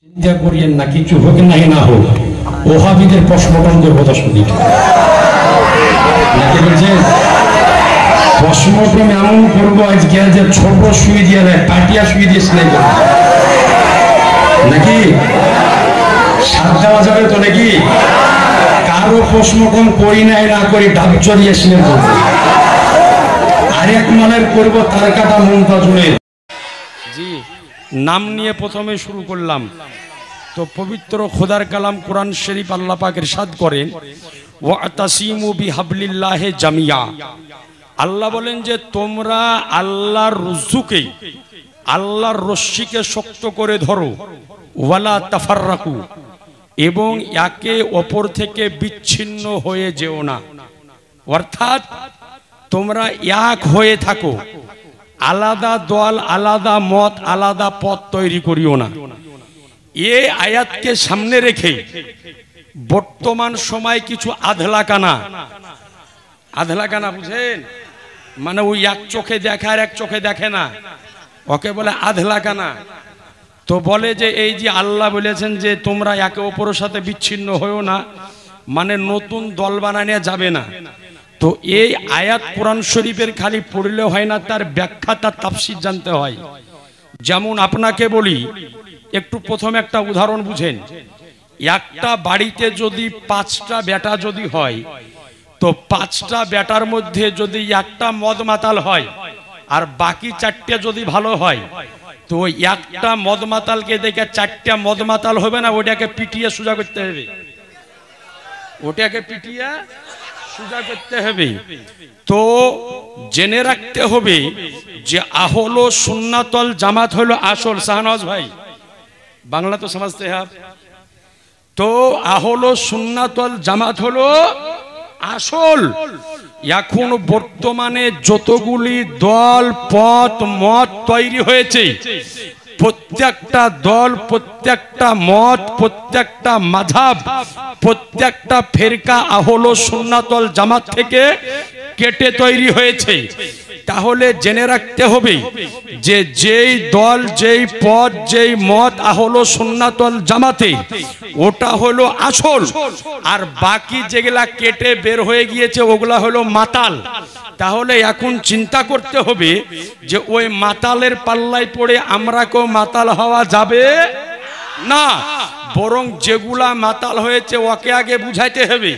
চিন্তা করিয়েন না, কিছু হোক নাই না হোক, ওহাবিদের পশমটঙ্গের কথা শুনি নাকি বলছেন? পশমটম এমন করবো আজকে যে ছোট শুয়ে দিয়ে নেয়, পাটিয়া শুয়ে দিয়ে সেলাই করবো নাকি? সাত দেওয়া যাবে তো নাকি? কারো পশমটম করি নাই না করি ডাব জড়িয়ে সেলাই করবো, আরেক মনের করবো তার কাটা মনটা জুড়ে। জি, নাম নিয়ে প্রথমে শুরু করলাম। তো পবিত্র খোদার কালাম কোরআন শরীফ আল্লাহ পাক ইরশাদ করেন, ওয়াতাসিমু বিহাবলিল্লাহি জামিয়া। আল্লাহ বলেন যে তোমরা আল্লাহর রজ্জুকে, আল্লাহর রশ্মিকে শক্ত করে ধরো, ওয়ালা তাফাররাকু, এবং একে অপর থেকে বিচ্ছিন্ন হয়ে যেও না। অর্থাৎ তোমরা এক হয়ে থাকো, আলাদা দল, আলাদা মত, আলাদা পথ তৈরি করিও না। এই আয়াতকে সামনে রেখে বর্তমান সময় কিছু আধলাকানা বুঝেন, মানে ওই এক চোখে দেখে আর এক চোখে দেখে না, ওকে বলে আধলাকানা। তো বলে যে এই যে আল্লাহ বলেছেন যে তোমরা একে অপরের সাথে বিচ্ছিন্ন হয়েও না, মানে নতুন দল বানানো যাবে না। তো এই আয়াত কোরআন শরীফের খালি পড়লে হয় না, তার ব্যাখ্যা, তার তাফসীর জানতে হয়। যেমন আপনাকে বলি, একটু প্রথমে একটা উদাহরণ বুঝেন। একটা বাড়িতে যদি 5টা বেটা যদি হয়, তো 5টা বেটার মধ্যে যদি একটা মদ মাতাল হয় আর বাকি 4টে যদি ভালো হয়, তো একটা মদ মাতালকে দেখে 4টা মদ মাতাল হবে না, ওটাকে পিটিয়ে সোজা করতে হবে, ওটাকে পিটিয়ে সোজা করতে হবে। তো জেনে রাখতে হবে যে আহলো সুন্নাতল জামাত হলো আসল। শাহনওয়াজ ভাই, বাংলা তো समझते हैं आप? তো আহলো সুন্নাতল জামাত হলো আসল। এখন বর্তমানে যতগুলি দল, পথ, মত তৈরি হয়েছে, প্রত্যেকটা দল, প্রত্যেকটা মত, প্রত্যেকটা মাযহাব, প্রত্যেকটা ফেরকা আহলো সুন্নাতল জামাত থেকে কেটে তৈরি হয়েছে। তাহলে জেনে রাখতে হবে যে যেই দল, যেই পথ, যেই মত আহলো সুন্নাতল জামাতে, ওটা হলো আসল। আর বাকি যেগুলা কেটে বের হয়ে গিয়েছে ওগুলা হলো মাতাল। তাহলে এখন চিন্তা করতে হবে যে ওই মাতালের পাল্লায় পড়ে আমরা কেউ মাতাল হওয়া যাবে না, বরং যেগুলা মাতাল হয়েছে ওকে আগে বুঝাইতে হবে।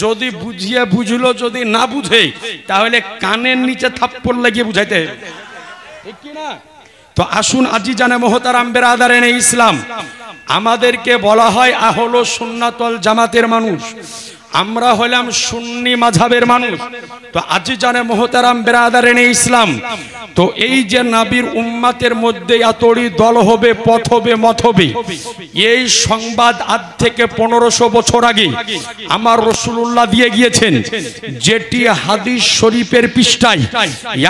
যদি বুঝিয়ে বুঝলো, যদি না বুঝে তাহলে কানের নিচে থাপ্পড় লাগিয়ে বুঝাইতে হবে, ঠিক কি না? তো আসুন আজিজানে মোহতারাম বেরাদারানে ইসলাম, আমাদেরকে বলা হয় আহলো সুন্নাতল জামাতের মানুষ, আমরা হলাম সুন্নি মাযহাবের মানুষ। তো আজিজানে মোহতারাম বেরাদারানে ইসলাম, তো এই যে নবীর উম্মতের মধ্যে এতটি দল হবে, পথ হবে, মত হবে, এই সংবাদ আজ থেকে 1500 বছর আগে আমার রাসূলুল্লাহ দিয়ে গিয়েছেন, যেটি হাদিস শরীফের পৃষ্ঠায়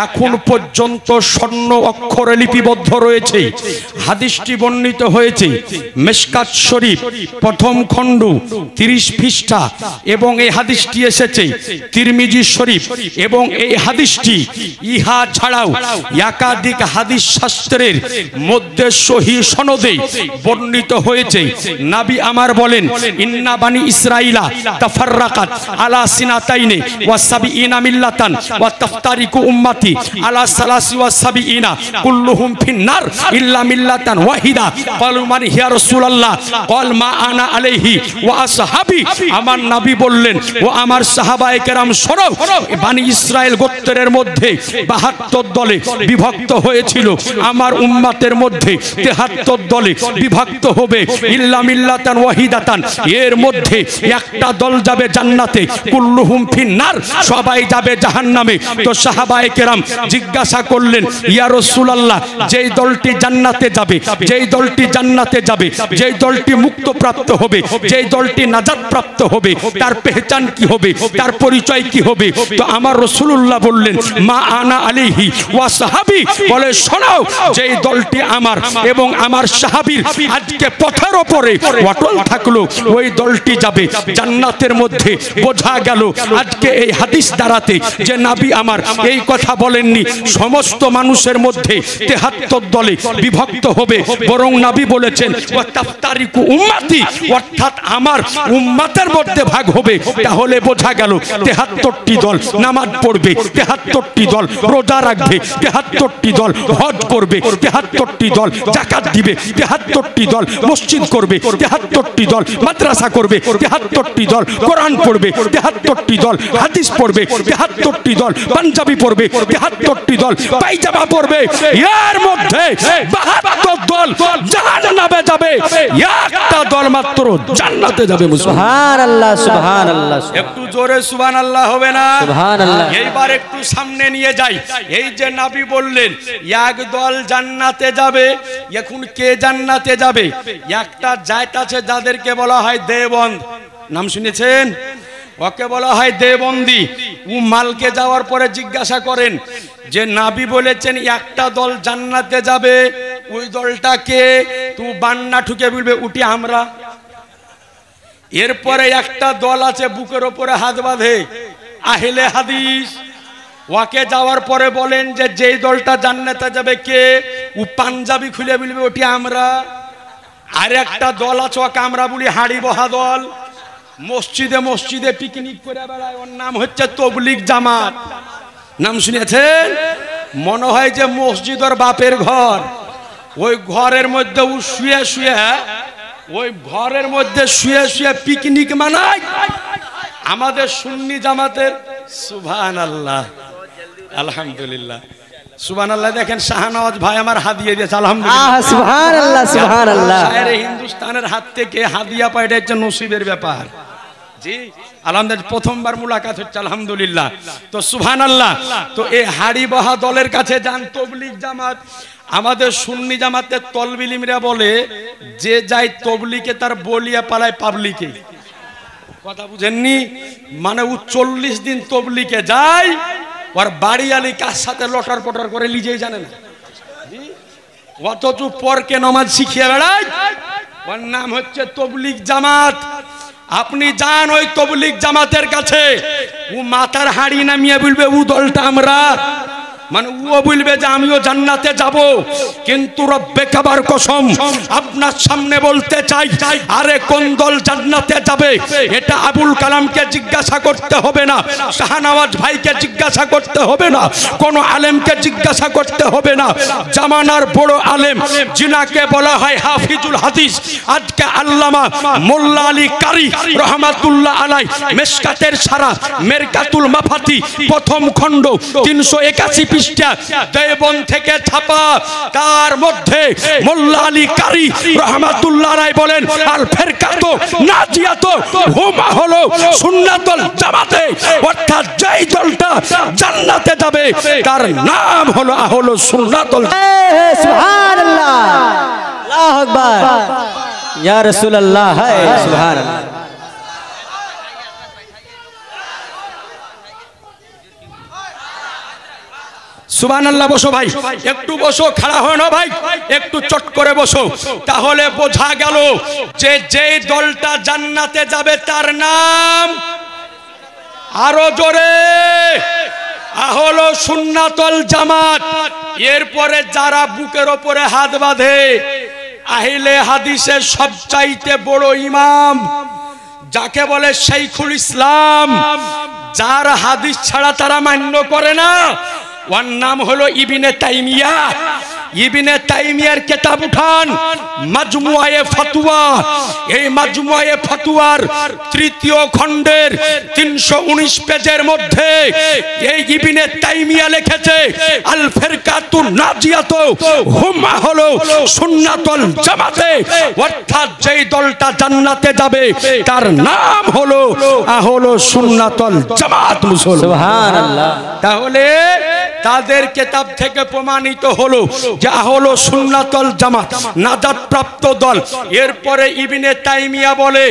এখন পর্যন্ত স্বর্ণ অক্ষরে লিপিবদ্ধ রয়েছে। হাদিসটি বর্ণিত হয়েছে মিশকাত শরীফ প্রথম খণ্ড 30 পৃষ্ঠা, এবং এই হাদিসটি এসেছে তিরমিজি শরীফ, এবং এই হাদিসটি ইহা ছাড়াও একাধিক হাদিস শাস্ত্রের মধ্যে সহিহ সনদে বর্ণিত হয়েছে। নবী আমার বলেন, ইন্না বানি ইসরাইলা তাফাররাকাত আলা সিনাতাইনি ওয়া সাবিঈনা মিল্লাতান ওয়া তাফতারিকু উম্মতি আলা সালাসি ওয়া সাবিঈনা কুল্লুহুম ফিন্নার ইল্লা মিল্লাতান ওয়াহিদা। ক্বালু মান ইয়া রাসূলুল্লাহ? ক্বাল মা আনা আলাইহি ওয়া আসহাবি। আমার নবী বললেন, ও আমার সাহাবায়ে কেরাম শোনো, বানি ইসরাইল গোত্রের মধ্যে 72 দলে বিভক্ত হয়েছিল, আমার উম্মতের মধ্যে 73 দলে বিভক্ত হবে, ইল্লা মিল্লাতান ওয়াহিদাতান, এর মধ্যে একটা দল যাবে জান্নাতে, কুল্লুহুম ফিন্নার, সবাই যাবে জাহান্নামে। তো সাহাবায়ে কেরাম জিজ্ঞাসা করলেন, ইয়া রাসূলুল্লাহ, যেই দলটি জান্নাতে যাবে, যেই দলটি জান্নাতে যাবে, যেই দলটি মুক্ত প্রাপ্ত হবে, যেই দলটি নাজাত প্রাপ্ত হবে, তার তার পেহচান কি হবে, তার পরিচয় কি হবে? তো আমার রাসূলুল্লাহ বললেন মা আনা আলাইহি ওয়া সাহাবী, বলে শোনাও যে এই দলটি আমার এবং আমার সাহাবীর আজকে পথের উপরে অটল থাকলো, ওই দলটি যাবে জান্নাতের মধ্যে। বোঝা গেল আজকে এই হাদিস দ্বারাতে যে নবী আমার এই কথা বলেননি সমস্ত মানুষের মধ্যে 73 দলে বিভক্ত হবে, বরং নবী বলেছেন ওয়া তাফতারিকু উম্মতি, অর্থাৎ আমার উম্মতের মধ্যে ভাগ হবে। তাহলে বোঝা গেল 73টি দল নামাজ পড়বে, 73টি দল রোজা রাখবে, 73টি দল হজ করবে, 73টি দল যাকাত দিবে, 73টি দল মসজিদ করবে, 73টি দল মাদ্রাসা করবে, 73টি দল কোরআন পড়বে, 73টি দল হাদিস পড়বে, 73টি দল পাঞ্জাবি পড়বে, 73টি দল পায়জামা পড়বে। এর মধ্যে 72 দল জাহান্নামে যাবে, একটা দল মাত্র জান্নাতে যাবে। সুবহানাল্লাহ সুবহানাল্লাহ, একটু জোরে সুবহানাল্লাহ হবে না? সুবহানাল্লাহ। এইবার একটু সামনে নিয়ে যাই। এই যে নবী বললেন এক দল জান্নাতে যাবে, এখন কে জান্নাতে যাবে? একটা জাত আছে যাদেরকে বলা হয় দেওবন্দ, নাম শুনেছেন? ওকে বলা হয় দেওবন্দি। ও মালকে যাওয়ার পরে জিজ্ঞাসা করেন যে নবী বলেছেন একটা দল জান্নাতে যাবে, ওই দলটা কে? তু বান্না ঠুকে বলবে উঠি আমরা। এরপরে একটা দল আছে বুকের ওপরে হাত বাঁধে, আহলে হাদিস। ওকে যাওয়ার পরে বলেন যে যেই দলটা জান্নাতে যাবে কে? ও পাঞ্জাবি খুলে বলবে ওটি আমরা। আর একটা দল আছে ওকে আমরা বলি হাড়ি বহা দল, মসজিদে মসজিদে পিকনিক করে বেড়ায়, ওর নাম হচ্ছে তবলিগ জামাত। নাম শুনেছেন? মনে হয় যে মসজিদ ওর বাপের ঘর, ওই ঘরের মধ্যে ও শুয়ে শুয়ে, ওই ঘরের মধ্যে শুয়ে শুয়ে পিকনিক মানায়। আমাদের সুন্নি জামাতের সুবহানাল্লাহ আলহামদুলিল্লাহ সুবহানাল্লাহ। দেখেন শাহনওয়াজ ভাই আমার হাদিয়া দিয়েছে, আলহামদুলিল্লাহ সুবহানাল্লাহ সুবহানাল্লাহ। শায়েরে হিন্দুস্তানের হাত থেকে হাদিয়া পাইটা হচ্ছে নসিবের ব্যাপার। জি আলহামদুলিল্লাহ, প্রথমবার মুলাকাত হচ্ছে, আলহামদুলিল্লাহ। তো সুবহানাল্লাহ। তো এই হাড়ি বহা দলের কাছে যান তবলিগ জামাত। আমাদের সুন্নি জামাতের তলবিলিমরা বলে যে যাই তবলিকে তার বলিয়া পালায় পাবলিকে। কথা বুঝেননি? মানে ও 40 দিন তবলিকে যায়, ওর বাড়ি আলি কার সাথে লটর পটর করে নিজেই জানে না, অথচ পরকে নামাজ শিখিয়ে বেড়ায়। ওর নাম হচ্ছে তবলিগ জামাত। আপনি যান ওই তবলিগ জামাতের কাছে, ও মাথার হাড়ি নামিয়ে বলবে ও দলটা আমরা, মানে ও বলবে যে আমিও জান্নাতে যাব। কিন্তু রব্বে কাবার কসম আপনার সামনে বলতে চাই, আরে কোন দল জান্নাতে যাবে এটা আবুল কালামকে জিজ্ঞাসা করতে হবে না, শাহনওয়াজ ভাইকে জিজ্ঞাসা করতে হবে না, কোন আলেমকে জিজ্ঞাসা করতে হবে না। জামানার বড় আলেম যিনাকে বলা হয় হাফিজুল হাদিস, আজকে আল্লামা মোল্লা আলী কারি রহমাতুল্লাহ আলাই মেশকাতের সারা মেরকাতুল মাফাতি প্রথম খণ্ড 381 পৃষ্ঠা দেওবন্দ থেকে ছাপা, তার মধ্যে মোল্লা আলী কারি রহমাতুল্লাহ আলাই বলেন আল ফিরকাতু নাজিয়াতু হুমা হলো সুন্নাতুল জামাতে, অর্থাৎ যেই দলটা জান্নাতে যাবে তার নাম হলো আহলু সুন্নাতুল। সুবহানাল্লাহ, আল্লাহু আকবার, ইয়া রাসূলুল্লাহ, সুবহানাল্লাহ। সুবহানাল্লাহ। বসো ভাই, একটু বসো, খাড়া হয় না ভাই, একটু চট করে বসো। তাহলে বোঝা গেল যে যেই দলটা জান্নাতে যাবে তার নাম আরো জোরে আহলু সুন্নাতুল জামাত। এরপরে যারা বুকের ওপরে হাত বাঁধে, আহলে হাদিসের সবচাইতে বড় ইমাম যাকে বলে শাইখুল ইসলাম, যার হাদিস ছাড়া তারা মান্য করে না, ওর নাম হলো ইবনে তাইমিয়া। ইবনে তাইমিয়ার কিতাব উঠান মাজমুআয়ে ফাতওয়া। এই মাজমুআয়ে ফাতওয়ার তৃতীয় খণ্ডের 319 পেজের মধ্যে এই ইবনে তাইমিয়া লিখেছে আল ফিরকাতুন নাজিয়াতু হুমা হলো সুন্নাতুল জামাতে, অর্থাৎ যেই দলটা জান্নাতে যাবে তার নাম হলো আহলু সুন্নাতুল জামাত মুসলমান। সুবহানাল্লাহ। তাহলে তাদের কিতাব থেকে প্রমাণিত হলো যে আহলে সুন্নাতুল জামাত নাজাত প্রাপ্ত দল। এরপরে ইবনে তাইমিয়া বলে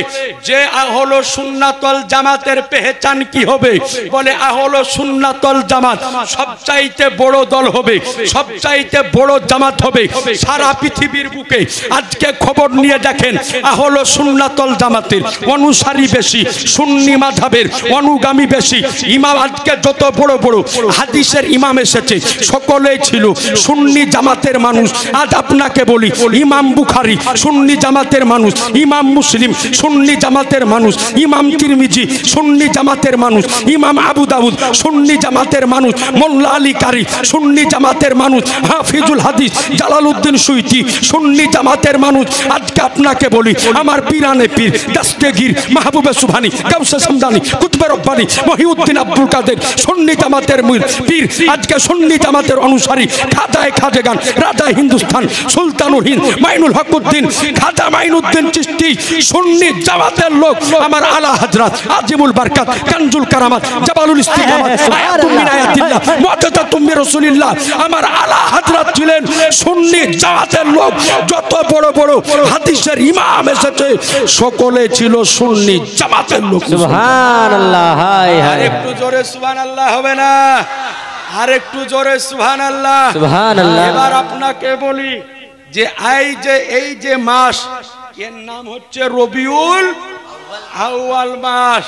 যে আহলে সুন্নাতুল জামাতের পেহচান কি হবে? বলে আহলে সুন্নাতুল জামাত সবচাইতে বড় দল হবে, সবচাইতে বড় জামাত হবে সারা পৃথিবীর বুকে। আজকে খবর নিয়ে দেখেন আহলে সুন্নাতুল জামাতের অনুসারী বেশি, সুন্নি মাযহাবের অনুগামী বেশি। ইমাম আজকে যত বড় বড় হাদিসের ইমাম এসেছে সকলেই ছিল সুন্নি জামাতের মানুষ। আজ আপনাকে বলি ইমাম বুখারী সুন্নি জামাতের মানুষ, ইমাম মুসলিম সুন্নি জামাতের মানুষ, ইমাম তিরমিজি সুন্নি জামাতের মানুষ, ইমাম আবু দাউদ সুন্নি জামাতের মানুষ, মোল্লা আলী কারি সুন্নি জামাতের মানুষ, হাফিজুল হাদিস জালালউদ্দিন সুয়ুতি সুন্নি জামাতের মানুষ। আজকে আপনাকে বলি আমার পীরানে পীর দস্তগীর মাহবুবে সুবহানী গাউসে সামদানি কুতুবে রব্বানী মহিউদ্দিন আব্দুল কাদের সুন্নি জামাতের পীর। আজকে সুন্নি জামাতের অনুসারী খাজায়ে খাজেগান রাজা হিন্দুস্তান সুলতানুল হিন্দ মাইনুল হকুদ্দিন খাজা মাইনুদ্দিন চিশতি সুন্নি জামাতের লোক। আমার আলা হযরত আজিমুল বরকত কানজুল কারামাত জাবালুল ইস্তিকামাত আয়াতুম মিন আয়াতিল্লাহ মুআজ্জাতুম মির রাসূলিল্লাহ আমার আলা হযরত ছিলেন সুন্নি জামাতের লোক। যত বড় বড় হাদিসের ইমাম এসেছে সকলে ছিল সুন্নি জামাতের লোক। সুবহানাল্লাহ। হায় আর হায় একটু জোরে সুবহানাল্লাহ হবে না? আর একটু জোরে সুবহানাল্লাহ। সুবহানাল্লাহ। এবার আপনাকে বলি যে এই যে মাস এর নাম হচ্ছে রবিউল আউয়াল মাস।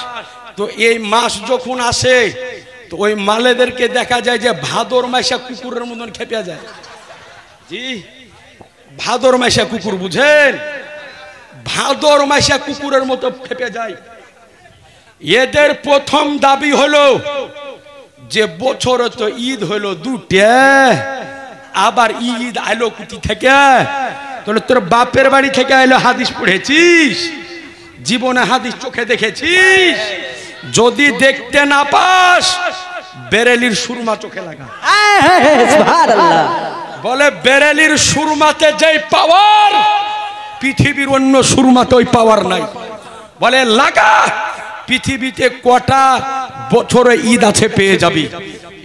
তো এই মাস যখন আসে তো ওই মালেদেরকে দেখা যায় যে ভাদর মাসে কুকুরের মতন খেপে যায়। জি, ভাদর মাসে কুকুর বুঝেন, ভাদর মাসে কুকুরের মতো খেপে যায়। এদের প্রথম দাবি হলো যে বছরে তো ঈদ হলো দুটা, আবার ঈদ আইলো কুটি থেকে? তাহলে তোর বাপের বাড়ি থেকে আইলো হাদিস পড়েছিস? জীবনে হাদিস চোখে দেখেছিস? যদি দেখতে না পাস বেরেলির সুরমা চোখে লাগা। সুবহানাল্লাহ। বলে বেরেলির সুরমাতে যেই পাওয়ার পৃথিবীর অন্য সুরমাতে ওই পাওয়ার নাই। বলে লাগা, পৃথিবীতে কটা বছরে ঈদ আছে পেয়ে যাবি।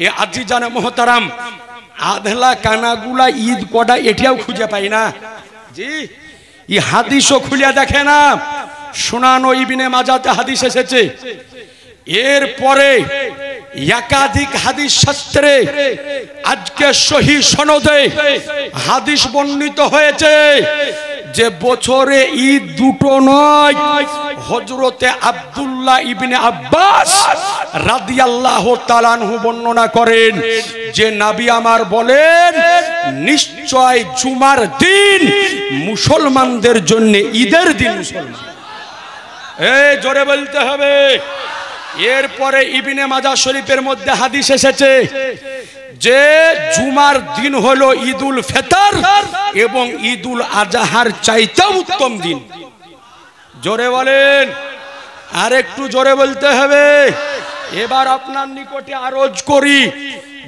এ আজি জানে মোহতারাম আধলা কানাগুলা ঈদ কটা এটাও খুঁজে পাই না। জি, এই হাদিসও খুলে দেখে না। সুনানো ইবনে মাজাতে হাদিস এসেছে। এরপরে একাধিক হাদিস শাস্ত্রে আজকে সহিহ সনদে হাদিস বর্ণিত হয়েছে যে বছরে ঈদ দুটো নয়। হযরতে আব্দুল্লাহ ইবনে আব্বাস রাদিয়াল্লাহু তাআলা আনহু বর্ণনা করেন যে নবী আমার বলেন নিশ্চয় জুমার দিন মুসলমানদের জন্য ঈদের দিন। মুসলমান এই জোরে বলতে হবে। এরপরে ইবনে মাজাহ শরীফের মধ্যে হাদিস এসেছে যে জুমার দিন হলো ঈদুল ফিতর এবং ঈদুল আজহার চাইতে উত্তম দিন। জোরে বলেন, আর একটু জোরে বলতে হবে। এবার আপনার নিকটে আরজ করি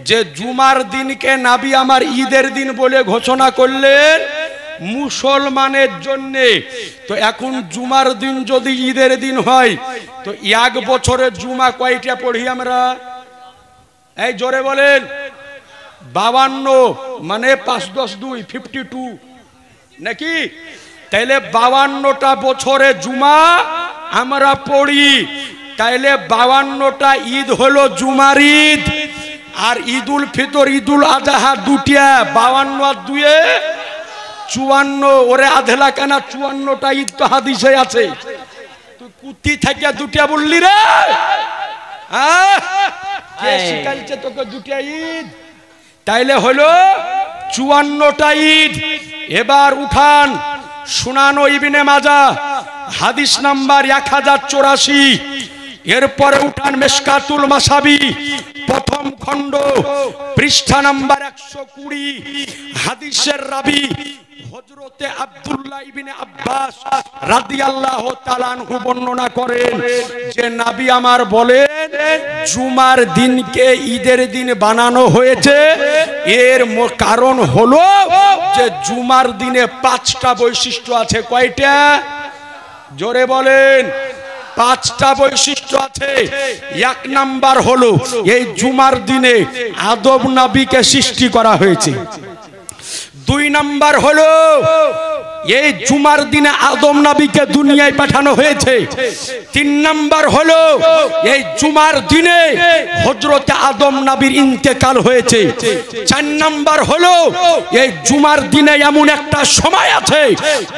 যে জুমার দিনকে নবী আমার ঈদের দিন বলে ঘোষণা করলেন মুসলমানের জন্য। তো এখন জুমার দিন যদি ঈদের দিন হয় তো এক বছরে জুমা কয়টা পড়ি আমরা? এই জোরে বলেন। 52 মানে 5 10 2 52 নাকি? তাইলে 52টা বছরে জুমা আমরা পড়ি। তাইলে 52টা ঈদ হলো জুমার ঈদ। আর ঈদুল ফিতর ঈদুল আজহা দুটিয়া। 52 আর 2 54। ওরে আধলা কানা 54টা ঈদ তো হাদিসে আছে। তুই কুতি থেকে দুটিয়া বললি রে? কে শিখাইছে তোকে দুটিয়া ঈদ? তাইলে হলো 54টা ঈদ। এবার উঠান সুনানো ইবনে মাজাহ হাদিস নাম্বার 1084। এরপরে উঠান মিশকাতুল মাসাবি প্রথম খণ্ড পৃষ্ঠা নাম্বার 120। হাদিসের রাবি হযরতে আব্দুল্লাহ ইবনে আব্বাস রাদিয়াল্লাহু তাআলা আনহু বর্ণনা করেন যে নবী আমার বলেন জুমার দিনকে ঈদের দিন বানানো হয়েছে। এর কারণ হলো যে জুমার দিনে 5টা বৈশিষ্ট্য আছে। কয়টা? জোরে বলেন। 5টা বৈশিষ্ট্য আছে। 1 নাম্বার হলো এই জুমার দিনে আদব নবীকে সৃষ্টি করা হয়েছে। দুই নাম্বার হলো এই জুমার দিনে আদম নবীকে দুনিয়ায় পাঠানো হয়েছে। তিন নাম্বার হলো এই জুমার দিনে হযরতে আদম নবীর ইন্তেকাল হয়েছে। চার নাম্বার হলো এই জুমার দিনে এমন একটা সময় আছে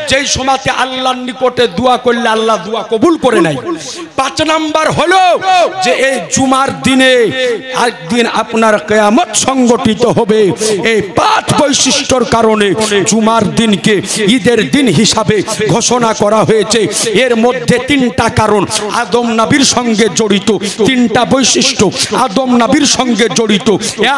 যেই সময়তে আল্লাহর নিকটে দোয়া করলে আল্লাহ দোয়া কবুল করে নেয়। পাঁচ নাম্বার হলো যে এই জুমার দিনে একদিন আপনার কিয়ামত সংগঠিত হবে। এই পাঁচ বৈশিষ্ট্যর কারণে জুমার দিনকে ঈদের দিন হিসাবে ঘোষণা করা হয়েছে। এর মধ্যে তিনটা কারণ আদম নবীর সঙ্গে জড়িত, তিনটা বৈশিষ্ট্য আদম নবীর সঙ্গে জড়িত।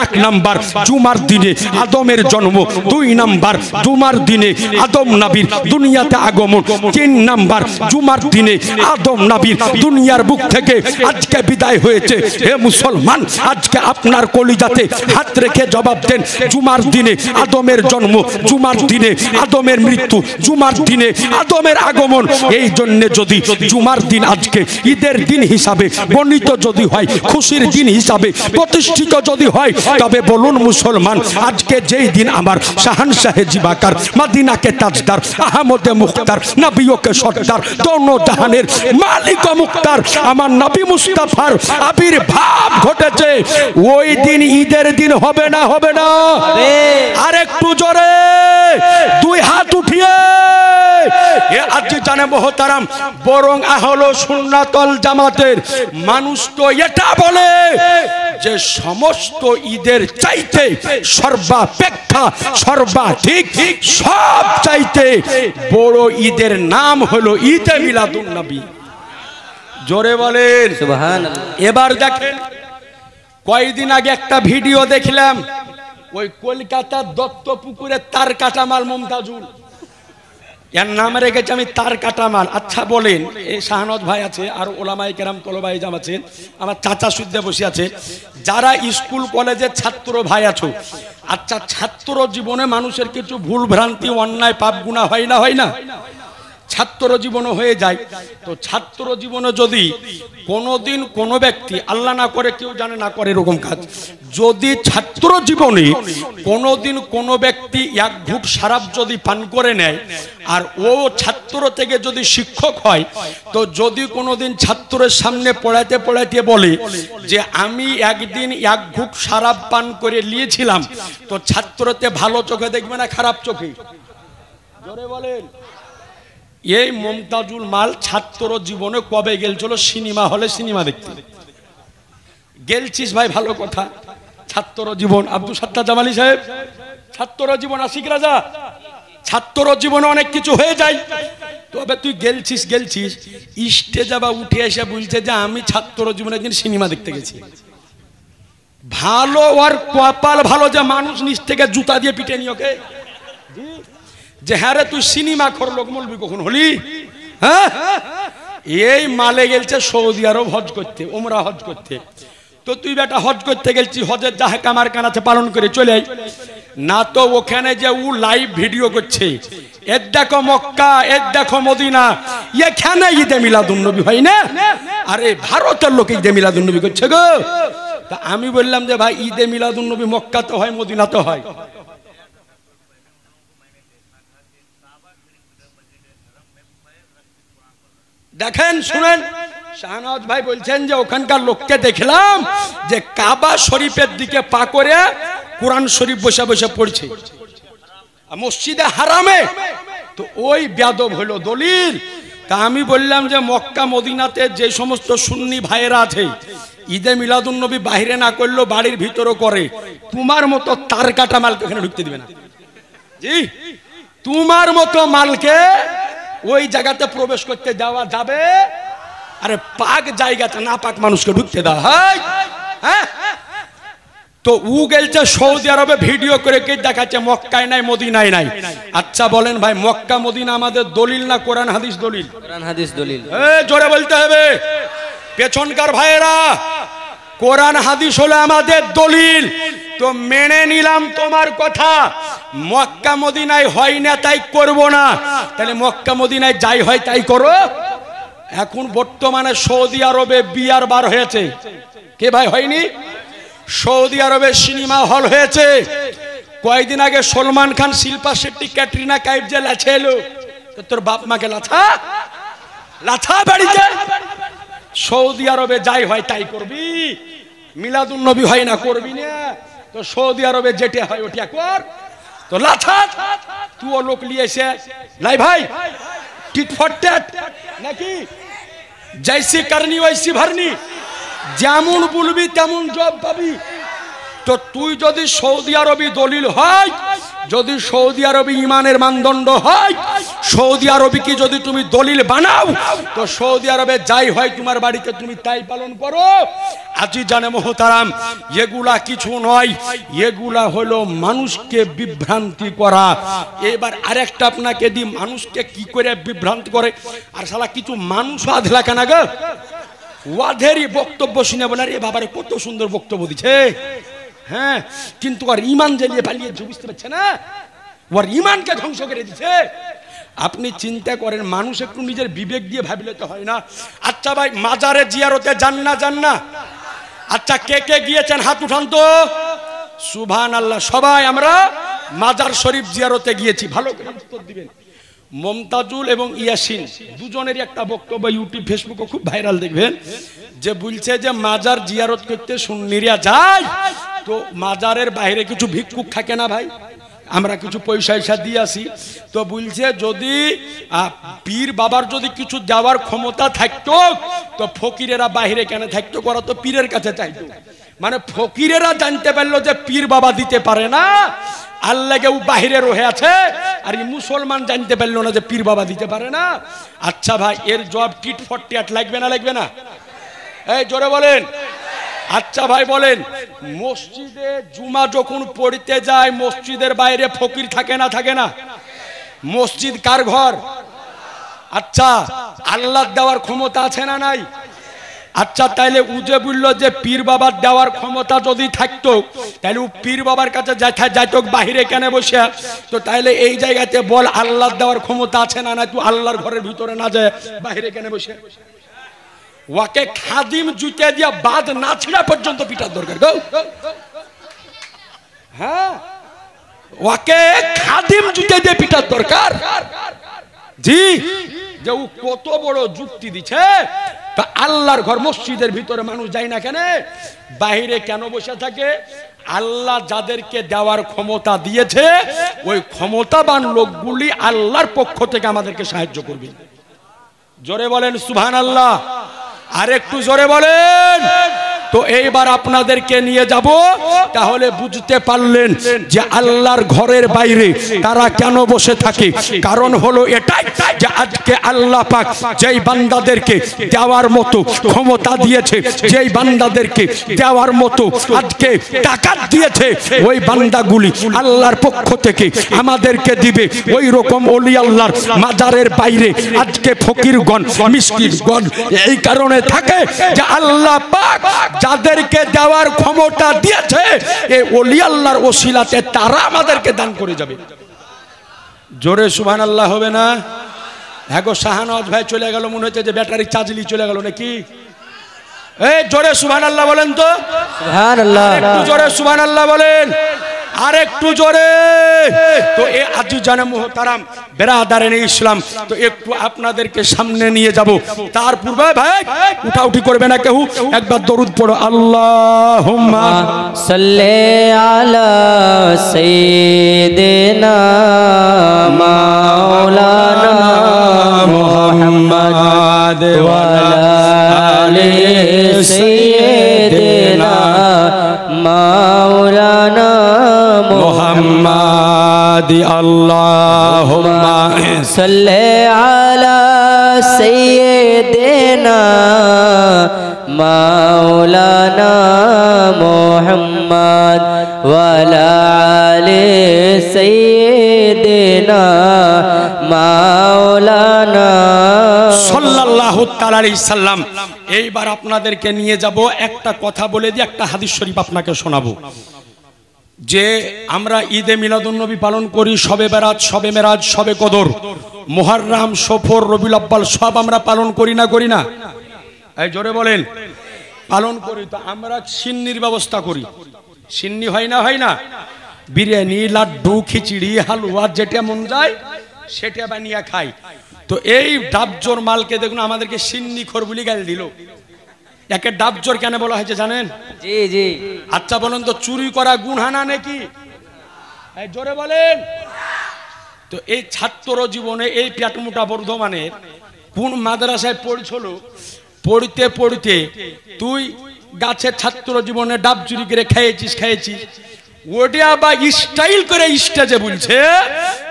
এক নাম্বার জুমার দিনে আদমের জন্ম, দুই নাম্বার জুমার দিনে আদম নবীর দুনিয়াতে আগমন, তিন নাম্বার জুমার দিনে আদম নবীর দুনিয়ার বুক থেকে আজকে বিদায় হয়েছে। হে মুসলমান, আজকে আপনার কলিজাতে হাত রেখে জবাব দেন, জুমার দিনে আদমের জন্ম, জুমার দিনে আদমের মৃত্যু, জুমার দিনে আদমের আগমন। এই জন্য যদি জুমার দিন আজকে ঈদের দিন হিসাবে বর্ণিত যদি হয়, খুশির দিন হিসাবে প্রতিষ্ঠিত যদি হয়, তবে বলুন মুসলমান, আজকে যেই দিন আমার শাহানশাহে জিবাকার, মদিনাকে তাজদার, আহমদে মুখতার, নবীকে সর্দার, দোনো জাহানের মালিক ও মুখতার আমার নবী মুস্তাফার আবির্ভাব ঘটেছে, ওই দিন ঈদের দিন হবে না? হবে না? আর একটু জোরে দুই হাত উঠিয়ে আজ জানে মোহতারাম, বরং আহলে সুন্নাতুল জামাতের মানুষ তো এটা বলে যে সমস্ত ঈদের চাইতে সর্বাপেক্ষা সর্বাধিক সব চাইতে বড় ঈদের নাম হলো ঈদে মিলাদুন নবী। জোরে বলেন সুবহানাল্লাহ। এবার দেখেন, কয়েকদিন আগে একটা ভিডিও দেখলাম, ওই কলকাতার দত্তপুকুরে তার কাটামাল মুমতাজুল, এর নাম রেখেছি আমি তার কাটামাল। আচ্ছা বলেন, এই শাহানওয়াজ ভাই আছে আর ওলামায়ে কেরাম তলবায়ে জাম আছেন, আমার চাচা সুদ্দে বসে আছে, যারা স্কুল কলেজের ছাত্র ভাই আছো, আচ্ছা ছাত্র জীবনে মানুষের কিছু ভুল ভ্রান্তি অন্যায় পাপ গুনাহ হয় না? হয় না? ছাত্র জীবনে হয়ে যায়। তো ছাত্র জীবনে যদি কোনোদিন কোনো ব্যক্তি, আল্লাহ না করে কেউ জানে না করে এরকম কাজ, যদি ছাত্র জীবনে কোনোদিন কোনো ব্যক্তি এক ঘুট শরাব যদি পান করে নেয়, আর ও ছাত্র থেকে যদি শিক্ষক হয়, তো যদি কোনোদিন ছাত্রের সামনে পড়াইতে পড়াইতে বলে যে আমি একদিন এক ঘুট শরাব পান করে নিয়েছিলাম, তো ছাত্রতে ভালো চোখে দেখবে না খারাপ চোখে? জোরে বলেন। এই মুমতাজুল মাল ছাত্র জীবনে কবে গেলছিল সিনেমা হলে সিনেমা দেখতে? গেলছিস ভাই, ভালো কথা। ছাত্র জীবন, আব্দুল সাত্তার জামালি সাহেব, ছাত্র জীবন, আশিক রাজা, ছাত্র জীবনে অনেক কিছু হয়ে যায়। তবে তুই গেলছিস স্টেজে বা উঠে এসে বলছে যে আমি ছাত্র জীবনে একদিন সিনেমা দেখতে গেছি। ভালো, আর কপাল ভালো যে মানুষ নিচ থেকে জুতা দিয়ে পিটে নি ওকে, যে হ্যাঁ রে তুই সিনেমা খোর লোক বলবি কখন হলি? হ্যাঁ, এই মালে গেলছে সৌদি আরব হজ করতে, উমরা হজ করতে। তো তুই বেটা হজ করতে গেলছি, হজের যাহা কামার কানাতে পালন করে চলে আই না, তো ওখানে যে ও লাইভ ভিডিও করছে, এর দেখো মক্কা, এর দেখো মদিনা, এখানে ঈদে মিলাদুন নবী হয় না? আরে ভারতের লোক ঈদে মিলাদুন নবী করছে গো। তা আমি বললাম যে ভাই ঈদে মিলাদুন নবী মক্কাতে হয়, মদিনাতে হয়। দেখেন, শুনেন, শাহনওয়াজ ভাই বলছেন যে ওখানকার লোককে দেখলাম যে কাবা শরীফের দিকে পা করে কোরআন শরীফ বসে বসে পড়ছে মসজিদে হারামে। তো ওই বেয়াদব হলো দলিল। তা আমি বললাম যে মক্কা মদিনাতে যে সমস্ত সুন্নি ভাইয়েরা আছে, ঈদে মিলাদুন নবী বাইরে না করলেও বাড়ির ভিতরও করে, তোমার মতো তার কাটা মালকে এখানে ঢুকতে দিবে না। জি, তোমার মতো মালকে ওই জায়গাতে প্রবেশ করতে দেওয়া যাবে? আরে পাক জায়গাতে না পাক মানুষকে ঢুকতে দেওয়া হয়? হ্যাঁ। তো ও গেলছে সৌদি আরবে ভিডিও করে কে দেখাচ্ছে মক্কায় নাই, মদিনায় নাই। আচ্ছা বলেন ভাই, মক্কা মদিনা আমাদের দলিল না কোরআন হাদিস দলিল? কোরআন হাদিস দলিল। জোরে বলতে হবে পেছনকার ভাইয়েরা, কোরআন হাদিস হলো আমাদের দলিল। তো মেনে নিলাম তোমার কথা, মক্কা মদিনায় হয় না তাই করব না, তাহলে মক্কা মদিনায় যাই হয় তাই করো। এখন বর্তমানে সৌদি আরবে বিয়ার বার হয়েছে, কে ভাই হয়নি? সৌদি আরবে সিনেমা হল হয়েছে, কয়েকদিন আগে সলমান খান, শিল্পা শেট্টি, ক্যাটরিনা কাইফ যে লাছে এলো, তো তোর বাপ মাকে লাথা বাড়িতে। সৌদি আরবে যাই হয় তাই করবি, মিলাদুন নবী হয় না করবি না, তো সৌদি আরবে যেটা হয় ওটা কর। তো লাথা তুই লোক নিয়ে এসে লাই ভাই টিট ফর ট্যাট নাকি, জৈসি করনি ওইসি ভরনি, যেমন বলবি তেমন জব পাবি। তো তুই যদি সৌদি আরবি দলিল হয়, যদি সৌদি আরবি ইমানের মানদণ্ড হয়, সৌদি আরবি কি যদি তুমি দলিল বানাও, তো সৌদি আরবে যাই হয় তোমার বাড়িতে তুমি তাই পালন করো। আজি জানে মোহতারাম, এগুলা কিছু নয়, এগুলা হলো মানুষকে বিভ্রান্তি করা। এবার আরেকটা আপনাকে দি, মানুষকে কি করে বিভ্রান্ত করে। আর শালা কিছু মানুষ আধলা কেনা গো, ওয়াধেরই বক্তব্য শুনে বলে রে বাবারে কত সুন্দর বক্তব্য দিচ্ছে, হ্যাঁ, কিন্তু আর ইমান জ্বালিয়ে পালিয়েছে, বুঝতে পারছে না, ওর ইমানকে ধ্বংস করে দিচ্ছে। আপনি চিন্তা করেন, মানুষ একটু নিজের বিবেক দিয়ে ভাবলে তো হয় না। আচ্ছা ভাই, মাজারে জিয়ারতে যান না? আচ্ছা, কে কে গিয়েছেন হাত উঠান তো। সুবহানাল্লাহ। সবাই আমরা মাজার শরীফ জিয়ারতে গিয়েছি। ভালো করে উত্তর দিবেন। মমতাজুল এবং ইয়াসিন দুজনেরই একটা বক্তব্য ইউটিউব ফেসবুকে খুব ভাইরাল, দেখবেন, যে বলছে যে মাজার জিয়ারত করতে সুন্নিরা যায়, তো মাজারের বাইরে কিছু ভিক্ষুক থাকে না ভাই, আমরা কিছু পয়সা দিয়ে আসি। তো বলছে যদি পীর বাবার যদি কিছু দেওয়ার ক্ষমতা থাকতো, তো ফকিরেরা বাইরে কেন থাকতো, করা তো পীরের কাছে চাইতো। মানে ফকিরেরা জানতে পারলো যে পীর বাবা দিতে পারে না, আল্লাহ কেউ বাহিরে রয়ে আছে, আর এই মুসলমান জানতে পারলো না যে পীর বাবা দিতে পারে না। আচ্ছা ভাই, এর জবাব টিট ফর ট্যাট লাগবে না? এই জোরে বলেন। আচ্ছা ভাই বলেন, মসজিদে জুমা যখন পড়তে যায়, মসজিদের বাইরে ফকির থাকে না? মসজিদ কার ঘর? আচ্ছা, আল্লাহ দেওয়ার ক্ষমতা আছে না নাই? আচ্ছা, তাইলে উজে বললো যে পীর বাবার দেওয়ার ক্ষমতা যদি থাকতো, তাহলে পীর বাবার কাছে যাইতো বাহিরে কেন বসে? তো তাইলে এই জায়গাতে বল, আল্লাহ দেওয়ার ক্ষমতা আছে না নাই? তুই আল্লাহর ঘরের ভিতরে না যায় বাহিরে কেন বসে? ওকে খাদিম জুতে দিয়া বাদ না ছিঁড়া পর্যন্ত পিটার দরকার গো। হ্যাঁ, ওকে খাদিম জুতে দিয়ে পিটার দরকার। জি, যে ও কত বড় যুক্তি দিচ্ছে। তা আল্লাহর ঘর মসজিদের ভিতরে মানুষ যায় না কেন, বাইরে কেন বসে থাকে? আল্লাহ যাদেরকে দেওয়ার ক্ষমতা দিয়েছে, ওই ক্ষমতাবান লোকগুলি আল্লাহর পক্ষ থেকে আমাদেরকে সাহায্য করবে। জোরে বলেন সুবহানাল্লাহ। আর একটু জোরে বলেন। তো এইবার আপনাদেরকে নিয়ে যাব, তাহলে বুঝতে পারলেন যে আল্লাহর ঘরের বাইরে তারা কেন বসে থাকে। কারণ হলো এটাই যে আজকে আল্লাহ পাক যেই বান্দাদেরকে দেওয়ার মতো ক্ষমতা দিয়েছে, যেই বান্দাদেরকে দেওয়ার মতো আজকে তাকাত দিয়েছে, ওই বান্দাগুলি আল্লাহর পক্ষ থেকে আমাদেরকে দিবে। ওই রকম ওলি আল্লাহর মাজারের বাইরে আজকে ফকিরগণ, মিসকিনগণ এই কারণে থাকে যে আল্লাহ পাক যাদেরকে দেওয়ার ক্ষমতা দিয়েছে, এই ওলি আল্লাহর ওসিলাতে তারা আমাদেরকে দান করে যাবে। জোরে সুবহানাল্লাহ হবে না? হ্যাঁ গো, শাহানওয়াজ ভাই চলে গেল, মনে হচ্ছে যে ব্যাটারি চার্জলি চলে গেল নাকি। এই জোরে সুবহানাল্লাহ বলেন তো। সুবহানাল্লাহ। একটু জোরে সুবহানাল্লাহ বলেন, আর একটু জোরে। তো এ আজিজানে মুহতারাম বেরাদারানে ইসলাম, তো একটু আপনাদেরকে সামনে নিয়ে যাব। তার পূর্বে ভাই উঠাউঠি করবে না কেউ, একবার দরুদ পড়ো। আল্লাহুম্মা সাল্লি আলা সাইয়্যিদিনা মাওলানা মুহাম্মদ ওয়া আলা আলি সাইয়্যিদিনা মাওলানা মুহাম্মদ। আল্লাহুম্মা সাল্লি আলা সাইয়্যিদিনা মাওলানা মুহাম্মদ ওয়া আলা আলি সাইয়্যিদিনা মাওলানা সাল্লাল্লাহু তাআলা আলাইহি সাল্লাম। এইবার আপনাদেরকে নিয়ে যাব, একটা কথা বলে দিয়ে একটা হাদিস শরীফ আপনাকে শোনাবো। যে আমরা ঈদে মিলাদুন নবী পালন করি, শবে বেরাত, শবে মেরাজ, শবে কদর, মুহররম, সফর, রবিউল আউয়াল সব আমরা পালন করি না? এই জোরে বলেন, পালন করি। তো আমরা সিন্নির ব্যবস্থা করি, সিন্নি হয় না? বিরিয়ানি, লাড্ডু, খিচুড়ি, হালুয়া যেটা মন যায় সেটা বানিয়ে খাই। তো এই ডাবজোর মালকে দেখুন আমাদেরকে সিন্নি খোর বলে গাল দিল। একে ডাবজোর কেন বলা হয়েছে জানেন? জি জি। আচ্ছা বলুন তো, চুরি করা গুনাহ না নাকি? এই জোরে বলেন। তো এই ছাত্র জীবনে এই পেটমোটা বর্ধমানের কোন মাদ্রাসায় পড়ছিল, পড়তে পড়তে তুই গাছের ছাত্র জীবনে ডাব চুরি করে খেয়েছিস, ওটা বা স্টাইল করে স্টেজে বলছে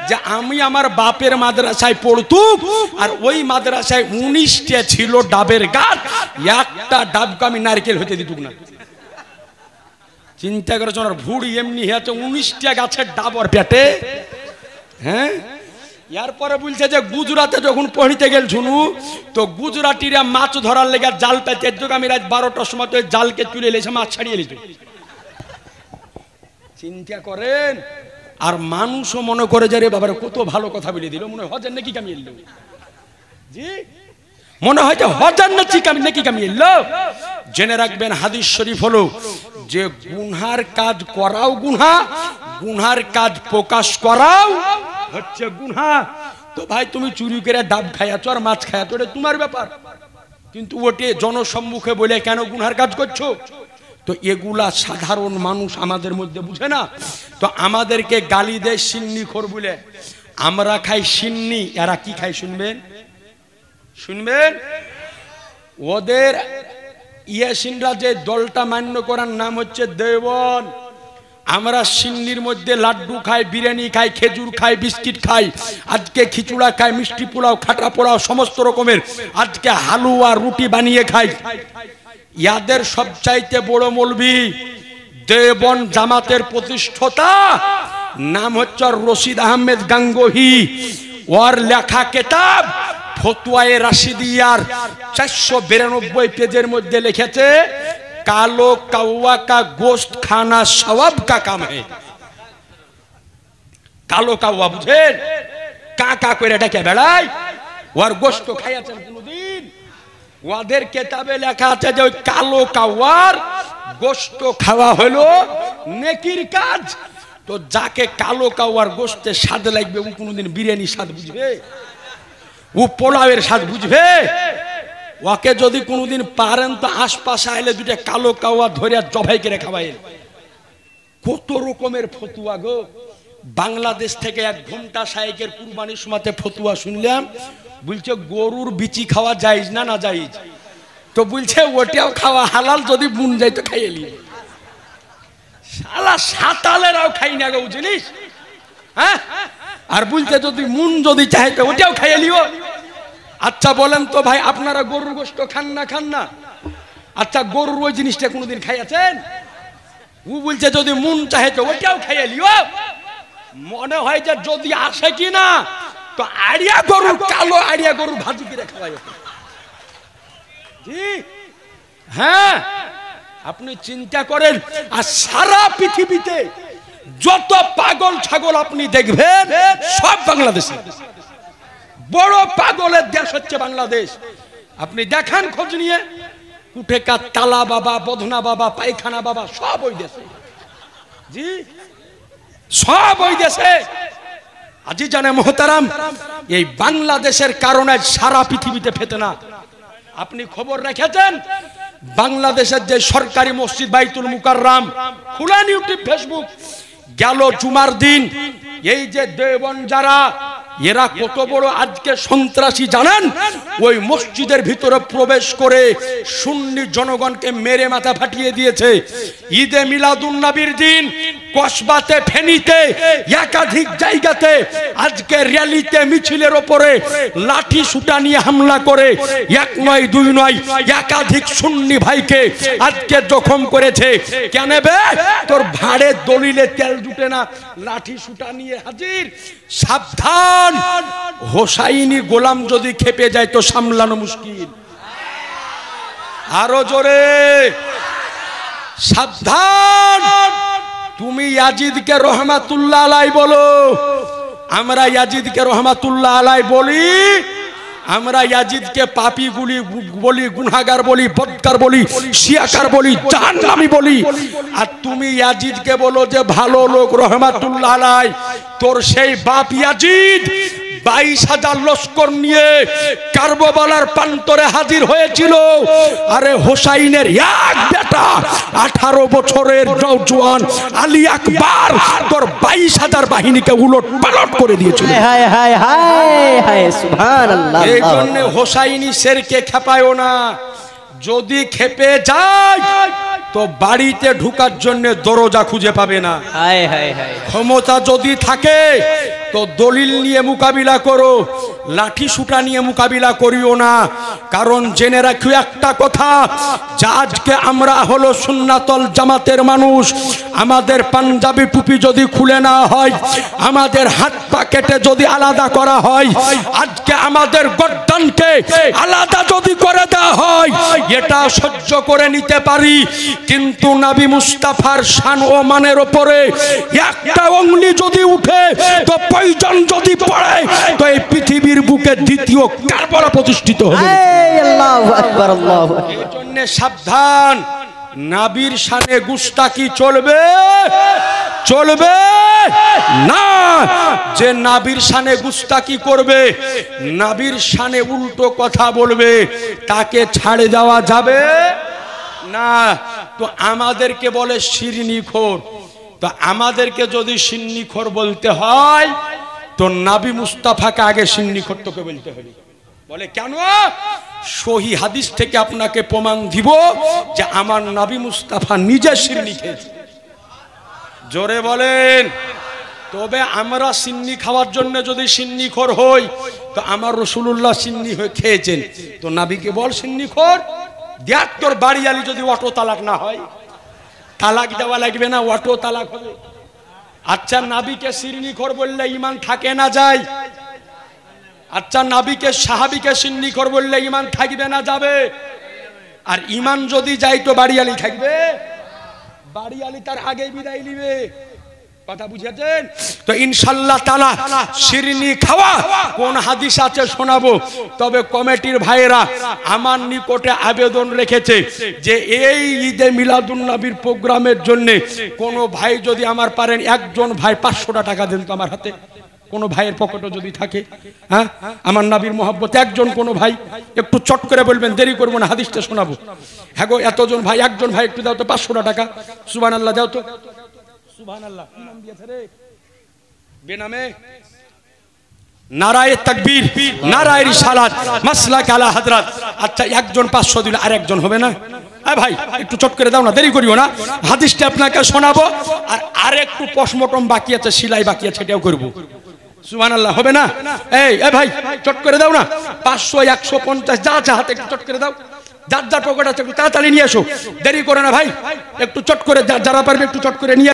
যে আমি আমার বাপের মাদ্রাসায় পড়তুম, আর ওই মাদ্রাসায় 19টা ছিল ডাবের গাছ, একটা ডাবকে আমি নারকেল হতে দিতুক না। চিন্তা করেছ, ভুড়ি এমনি হয়েছে 19টা গাছের ডাব ওর পেটে। হ্যাঁ, এরপরে বলছে যে গুজরাটে যখন পড়িতে গেল শুনু, তো গুজরাটিরা মাছ ধরার লেগে জাল পেতে, আমি রাত 12টার সময় তো জালকে তুলে এলেছে, মাছ ছাড়িয়ে এলেছে। চিন্তা করেন। আর মানুষও মনে করে যে রে বাবার কত ভালো কথা বলে দিল, মনে হয় হজার নাকি কামিয়ে এলো। জি, মনে হয় যে হজার নাকি কামিয়ে এলো। জেনে রাখবেন হাদিস শরীফ হলো যে গুনহার কাজ করাও গুনহা, গুনহার কাজ প্রকাশ করাও হচ্ছে গুনহা। তো ভাই তুমি চুরি করে ডাব খাইয়াছো আর মাছ খাইয়াছো, এটা তোমার ব্যাপার, কিন্তু ওটে জনসম্মুখে বলে কেন গুনহার কাজ করছো? তো এগুলা সাধারণ মানুষ আমাদের মধ্যে বুঝে না। তো আমাদেরকে গালি দেয় সিন্নি খোর বলে। আমরা খাই সিন্নি, এরা কি খাই শুনবেন? ওদের ইয়াসিনরা যে দলটা মান্য করার নাম হচ্ছে দেওবন। আমরা সিন্নির মধ্যে লাড্ডু খাই, বিরিয়ানি খাই, খেজুর খাই, বিস্কিট খাই, আজকে খিচুড়া খাই, মিষ্টি পোলাও, খাটা পোলাও, সমস্ত রকমের আজকে হালুয়া রুটি বানিয়ে খাই। ইয়াদের সবচাইতে বড় মৌলবি দেওবন জামাতের প্রতিষ্ঠাতা, নাম হচ্ছে রশিদ আহমেদ গাঙ্গোহী। ওর লেখা কিতাব ফতোয়ায়ে রাশিদিয়ার 492 পেজের মধ্যে লিখেছে কালো কাওয়া কা গোশত খানা সওয়াব কা কাম है। কালো কাওয়া বুঝেন? কাকা করে ডাকে বেড়ায়, ওর গোশত খাইয়াছেন কোনদিন? ওদের কিতাবে লেখা আছে যে ওই কালো কাওয়ার গোশত খাওয়া হলো নেকির কাজ। তো যাকে কালো কাওয়ার গোশতের স্বাদ লাগবে, ও কোনদিন বিরিয়ানির স্বাদ বুঝবে? ও পোলাওয়ের স্বাদ বুঝবে? ওকে যদি কোনদিন পারেন তো আশপাশে আইলে দুটা কালো কাওয়া ধরে জবাই করে খাওয়াইল। কত রকমের ফতুয়া গো। বাংলাদেশ থেকে 1 ঘন্টা শায়েকের কুরবানির সময়তে ফতুয়া শুনলাম, বলছে গরুর বিচি খাওয়া জায়েজ না না জায়েজ? তো বলছে ওটাও খাওয়া হালাল, যদি বুন যাই তো খাইয়ে নিয়ে। শালা সাতালেরাও খাই না গো, বুঝলিস? হ্যাঁ, আর বলছে যদি মুন যদি চাই তো ওটাও খাইয়ে লিও। আচ্ছা বলেন তো ভাই, আপনারা গরুর গোশত খান না? আচ্ছা গরুর ওই জিনিসটা কোনোদিন খাইয়াছেন? ও বলছে যদি মুন চাহে তো ওটাও খাইয়ে লিও। মনে হয় যে যদি আসে কি না, তো আড়িয়া গরুর, কালো আড়িয়া গরুর ভাজি করে খাওয়াই। জি হ্যাঁ, আপনি চিন্তা করেন। আর সারা পৃথিবীতে যত পাগল ছাগল আপনি দেখবেন সব বাংলাদেশে। বড় পাগলের দেশ হচ্ছে বাংলাদেশ। আপনি দেখান খোঁজ নিয়ে, কুঠেকা তালা বাবা, বধনা বাবা, পায়খানা বাবা সব ওই দেশে। জি সব ওই দেশে। আজি জানে মোহতারাম, এই বাংলাদেশের কারণে সারা পৃথিবীতে ফেতনা। আপনি খবর রেখেছেন বাংলাদেশের যে সরকারি মসজিদ বাইতুল মুকাররম, খুলেন ইউটিউব ফেসবুক, গেল জুমার দিন এই যে দেওবন যারা, এরা কত বড় আজকে সন্ত্রাসী জানেন? ওই মসজিদের ভিতরে প্রবেশ করে সুন্নি জনগণকে মেরে মাথা ফাটিয়ে দিয়েছে। ঈদে মিলাদুন নবীর দিন কসবাতে, ফেনীতে, একাধিক জায়গাতে আজকে র্যালিতে, মিছিলের ওপরে লাঠি সুটা নিয়ে হামলা করে 1 নয় 2 নয় একাধিক সুন্নি ভাইকে আজকে জখম করেছে। কেন বে? তোর ভাড়ে দলিলে তেল জুটে না, লাঠি সুটা নিয়ে হাজির। সাবধান, হোসাইনি গোলাম যদি খেপে যায় তো সামলানো মুশকিল। আরো জোরে সাবধান। তুমি ইয়াজিদকে রহমাতুল্লাহ আলাই বলো, আমরা ইয়াজিদকে রহমাতুল্লাহ আলাই বলি, আমরা ইয়াজিদকে পাপী বলি, গুনাহগার বলি, বদকার বলি, শিয়াকার বলি, জাহান্নামী বলি। আর তুমি ইয়াজিদকে বলো যে ভালো লোক রহমাতুল্লাহ আলাই। তোর সেই বাপ ইয়াজিদ 22,000 লস্কর নিয়ে কারবালার প্রান্তরে হাজির হয়েছিল। আরে হোসাইনের এক বেটা 18 বছরের নওজোয়ান আলী আকবর তোর 22,000 বাহিনীকে উলট পালট করে দিয়েছিল। হায় হায় হায় হায় সুবহানাল্লাহ। এই জন্য হোসাইনি শেরকে খেপায়ও না। যদি খেপে যায় তো বাড়িতে ঢুকার জন্য দরজা খুঁজে পাবে না। হায় হায় হায়। ক্ষমতা যদি থাকে তো দলিল নিয়ে মোকাবিলা করো, লাঠি সুটা নিয়ে মোকাবিলা করিও না। কারণ জেনে রাখো একটা কথা, যে আজকে আমরা হলো সুন্নাতুল জামাতের মানুষ, আমাদের পাঞ্জাবি টুপি যদি খুলে না হয়, আমাদের হাত পা কেটে যদি আলাদা করা হয়, আজকে আমাদের গর্দানকে আলাদা যদি করে দেওয়া হয়, এটা সহ্য করে নিতে পারি। কিন্তু নবী মুস্তাফার শান ও মানের উপরে একটা অঙ্গুলি যদি উঠে তো প্রয়োজন যদি পড়ে তো এই পৃথিবীর বুকে দ্বিতীয় কারবালা প্রতিষ্ঠিত হবে। আল্লাহু আকবার আল্লাহু আকবার। এই জন্য সাবধান, নবীর শানে গুস্তাকি চলবে চলবে না। যে নবীর শানে গুস্তাকি করবে, নবীর শানে উল্টো কথা বলবে, তাকে ছাড়ে দেওয়া যাবে না। তো আমাদেরকে বলে শিরনিখোর। তো আমাদেরকে যদি শিরনিখোর বলতে হয় তো নবী মুস্তাফাকে আগে শিরনিখোর তোকে বলতে হবে। বলে কেন? সহি হাদিস থেকে আপনাকে প্রমাণ দিব যে আমার নবী মুস্তাফা নিজে শিরনি খেয়েছে। জোরে বলেন। তবে আমরা সিন্নি খাওয়ার জন্য যদি সিন্নিখোর হই তো আমার রাসূলুল্লাহ সিন্নি হয়ে খেয়েছেন, তো নবীকে বল সিন্নিখোর। দেখ তোর বাড়ি আলি যদি অটো তালাক না হয়, তালাক দেওয়া লাগবে না, অটো তালাক হবে। আচ্ছা নবীকে সিন্নিখোর বললে ঈমান থাকে না যায়? আচ্ছা নবীকে সাহাবীকে সিন্নিখোর বললে ঈমান থাকবে না যাবে? আর ঈমান যদি যায় তো বাড়ি আলি থাকবে? বাড়ি আলি তার আগেই বিদায় নিবে। কথা বুঝেছেন তো? ইনশাআল্লাহ তাআলা শিরনি খাওয়া কোন হাদিস আছে শোনাবো। তবে কমিটির ভাইয়েরা আমার নিকটে আবেদন রেখেছে যে এই ঈদে মিলাদুন নবীর প্রোগ্রামের জন্য কোন ভাই যদি আমার পারেন, একজন ভাই 500 টাকা দেন তো আমার হাতে। কোন ভাইয়ের পকেটে যদি থাকে, হ্যাঁ, আমার নবীর মহব্বতে একজন কোন ভাই একটু চট করে বলবেন, দেরি করবো না, হাদিসটা শোনাবো। হ্যাঁ গো এতজন ভাই, একজন ভাই একটু দাও তো 500 টাকা। সুবহানাল্লাহ দাও তো। সুবহানাল্লাহ। কি নাম দিয়েছে রে? বেনামে নারায়ে তাকবীর, নারায়ে রিসালাত, মাসলাক আলা হযরত। আচ্ছা একজন 500 দিলে আর একজন হবে না? হ্যাঁ ভাই একটু চট করে দাও না, দেরি করিও না। হাদিসটা আপনাকে শোনাবো। আর আরেকটু পশমটম বাকি আছে, সেলাই বাকি আছে, সেটাও করব। সুবহানাল্লাহ। হবে না? এই ভাই চট করে দাও না। 500 150 যা যা হাতে একটু চট করে দাও। যার যার পকেট আছে একটু তাড়াতাড়ি নিয়ে এসো, দেরি করো না ভাই। একটু চট করে যারা পারবে একটু চট করে নিয়ে